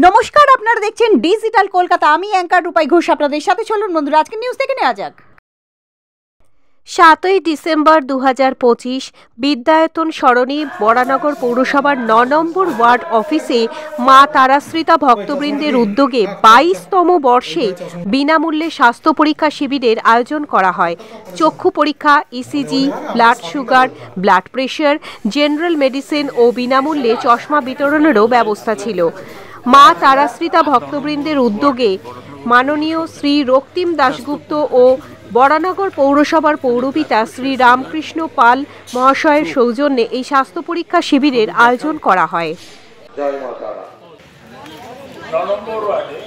নমস্কার, আপনারা দেখছেন ডিজিটাল কলকাতা। আমি অ্যাঙ্কার রূপাই ঘোষ আপনাদের সাথে। চলুন বন্ধুরা, আজকে নিউজ থেকে নেওয়া যাক। 7ই ডিসেম্বর 2025 বিদ্যায়তন সরণি বরানগর পৌরসভার 9 নম্বর ওয়ার্ড অফিসে মা তারাশ্রিতা ভক্তবৃন্দের উদ্যোগে 22তম বর্ষে বিনামূল্যে স্বাস্থ্য পরীক্ষা শিবিরের আয়োজন করা হয়। চক্ষু পরীক্ষা, ECG, blood sugar, blood pressure, general medicine ও বিনামূল্যে চশমা বিতরণেরও ব্যবস্থা ছিল। মা তারাশ্রিতা ভক্তবৃন্দের উদ্যোগে মাননীয় শ্রী রক্তিম দাশগুপ্ত ও বরানগর পৌরসভার পৌরপিতা শ্রী রামকৃষ্ণ পাল মহাশয়ের সৌজন্যে এই স্বাস্থ্য পরীক্ষা শিবিরের আয়োজন করা হয়। জয় মা তারা। 9 নম্বর ওয়ার্ডে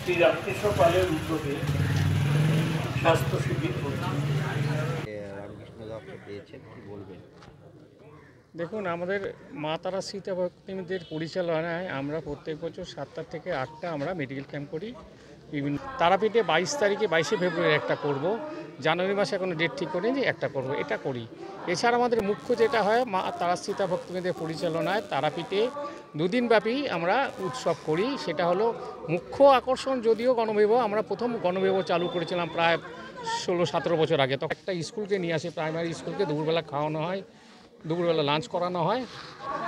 শ্রী রামকৃষ্ণ পালের উদ্যোগে স্বাস্থ্য শিবির দেখুন, আমাদের মা তারাশ্রিতা ভক্তবৃন্দের পরিচালনায় আমরা প্রত্যেক বছর 7টা থেকে 8টা আমরা মেডিকেল ক্যাম্প করি। বিভিন্ন তারাপীঠে 22 তারিখে 22শে ফেব্রুয়ারি একটা করব, জানুয়ারি মাসে এখনো ডেট ঠিক করে যে একটা করব, এটা করি। এছাড়া আমাদের মুখ্য যেটা হয় মা তারাশ্রিতা ভক্তবৃন্দের পরিচালনায় তারাপীঠে দুদিনব্যাপী আমরা উৎসব করি। সেটা হলো মুখ্য আকর্ষণ যদিও গণবিবাহ, আমরা প্রথম গণবিবাহ চালু করেছিলাম প্রায় 16-17 বছর আগে। তখন একটা স্কুলকে নিয়ে আসে, প্রাইমারি স্কুলকে দুপুরবেলা খাওয়ানো হয়, দুপুরবেলা লাঞ্চ করানো হয়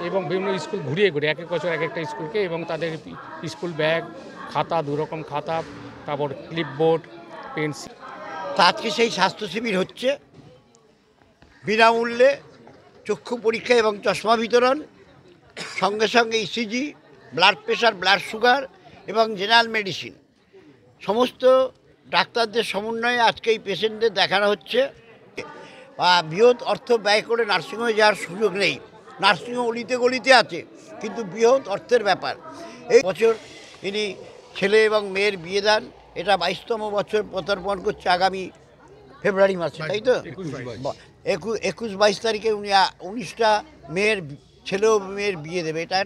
এবং বিভিন্ন স্কুল ঘুরিয়ে এক এক বছর এক একটা স্কুলকে, এবং তাদের স্কুল ব্যাগ, খাতা, 2 রকম খাতা, তারপর ক্লিপবোর্ড, পেন্সিল। তা আজকে সেই স্বাস্থ্য শিবির হচ্ছে বিনামূল্যে চক্ষু পরীক্ষা এবং চশমা বিতরণ, সঙ্গে সঙ্গে ECG, blood pressure, blood sugar এবং জেনারেল মেডিসিন সমস্ত ডাক্তারদের সমন্বয়ে আজকে এই পেশেন্টদের দেখানো হচ্ছে। বৃহৎ অর্থ ব্যয় করে নার্সিংহোমে যাওয়ার সুযোগ নেই, নার্সিংহোম অলিতে গলিতে আছে, কিন্তু বৃহৎ অর্থের ব্যাপার। এই বছর ইনি ছেলে এবং মেয়ের বিয়ে দেন, এটা 22তম বছর পদার্পণ করছে আগামী ফেব্রুয়ারি মাসে, তাই তো 21-22 তারিখে উনি 19টা ছেলে ও মেয়ের বিয়ে দেবে। এটা